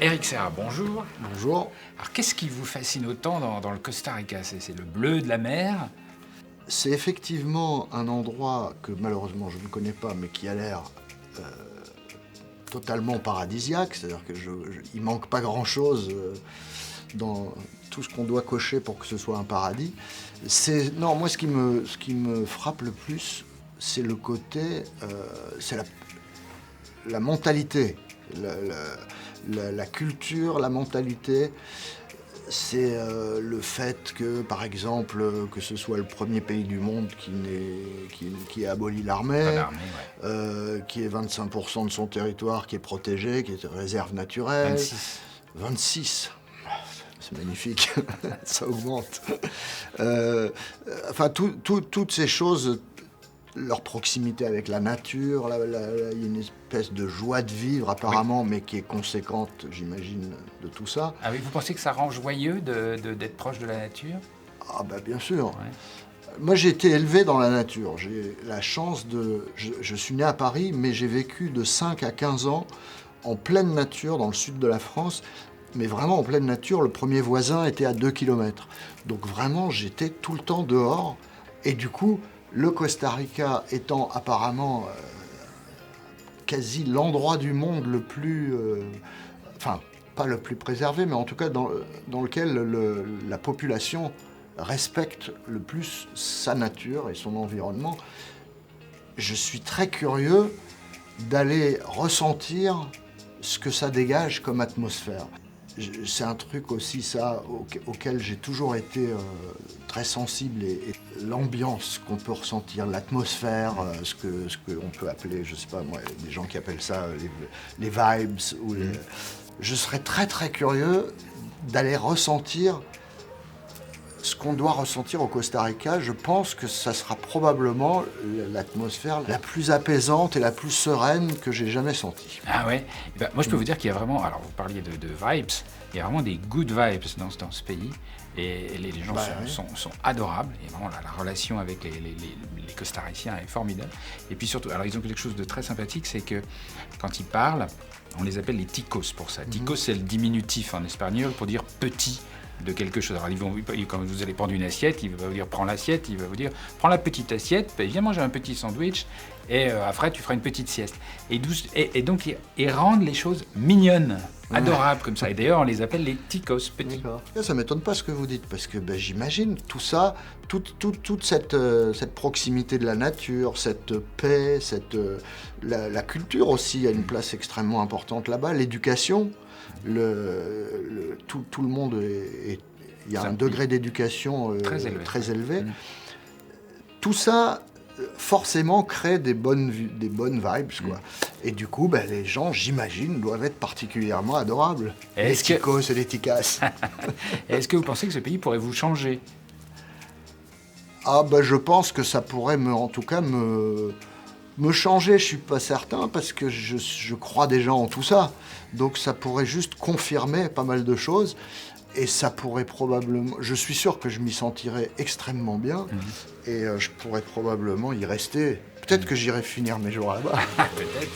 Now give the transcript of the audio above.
Éric Serra, bonjour. Bonjour. Alors, qu'est-ce qui vous fascine autant dans le Costa Rica? C'est le bleu de la mer? C'est effectivement un endroit que malheureusement je ne connais pas, mais qui a l'air totalement paradisiaque. C'est-à-dire que il manque pas grand-chose dans tout ce qu'on doit cocher pour que ce soit un paradis. Non, moi ce qui me frappe le plus, c'est le côté, c'est la mentalité, la culture, la mentalité. C'est le fait que, par exemple, que ce soit le premier pays du monde qui a aboli l'armée, Pas l'armée, ouais. qui est 25% de son territoire qui est protégé, qui est réserve naturelle. 26. 26. C'est magnifique, ça augmente. Enfin, toutes ces choses, leur proximité avec la nature, il y a une espèce de joie de vivre apparemment, mais qui est conséquente, j'imagine, de tout ça. Ah oui, vous pensez que ça rend joyeux d'être proche de la nature? Ah bah bien sûr. Ouais. Moi j'ai été élevé dans la nature. J'ai la chance de... Je suis né à Paris, mais j'ai vécu de 5 à 15 ans en pleine nature, dans le sud de la France. Mais vraiment en pleine nature, le premier voisin était à 2 km. Donc vraiment, j'étais tout le temps dehors. Et du coup, le Costa Rica étant apparemment quasi l'endroit du monde le plus... enfin, pas le plus préservé, mais en tout cas dans lequel la population respecte le plus sa nature et son environnement. Je suis très curieux d'aller ressentir ce que ça dégage comme atmosphère. C'est un truc aussi, ça, auquel j'ai toujours été très sensible, et l'ambiance qu'on peut ressentir, l'atmosphère, ce qu'on peut appeler, je sais pas moi, des gens qui appellent ça les vibes, ou je serais très très curieux d'aller ressentir ce qu'on doit ressentir au Costa Rica. Je pense que ça sera probablement l'atmosphère la plus apaisante et la plus sereine que j'ai jamais sentie. Ah ouais? Eh ben, moi, je peux vous dire qu'il y a vraiment... Alors, vous parliez de vibes. Il y a vraiment des good vibes dans ce pays. Et les gens sont adorables. Et vraiment, la relation avec les Costariciens est formidable. Et puis surtout, alors ils ont quelque chose de très sympathique, c'est que quand ils parlent, on les appelle les ticos pour ça. Ticos, c'est le diminutif en espagnol pour dire petit de quelque chose. Alors, quand vous allez prendre une assiette, il va vous dire prends l'assiette, il va vous dire prends la petite assiette, viens manger un petit sandwich, et après tu feras une petite sieste. Et donc ils rendent les choses mignonnes, adorables comme ça. Et d'ailleurs on les appelle les ticos petits. D'accord. Ça m'étonne pas ce que vous dites, parce que j'imagine tout ça, toute cette proximité de la nature, cette paix, la culture aussi a une place extrêmement importante là-bas, l'éducation. Tout le monde il y a un degré d'éducation très élevé. Tout ça, forcément, crée des bonnes vibes, quoi. Et du coup, les gens, j'imagine, doivent être particulièrement adorables. Les ticos et les ticas. Est-ce que vous pensez que ce pays pourrait vous changer? Ah je pense que ça pourrait en tout cas me changer, je suis pas certain, parce que je crois déjà en tout ça. Donc ça pourrait juste confirmer pas mal de choses, et ça pourrait probablement... Je suis sûr que je m'y sentirais extrêmement bien, et je pourrais probablement y rester. Peut-être que j'irai finir mes jours là-bas. Peut-être.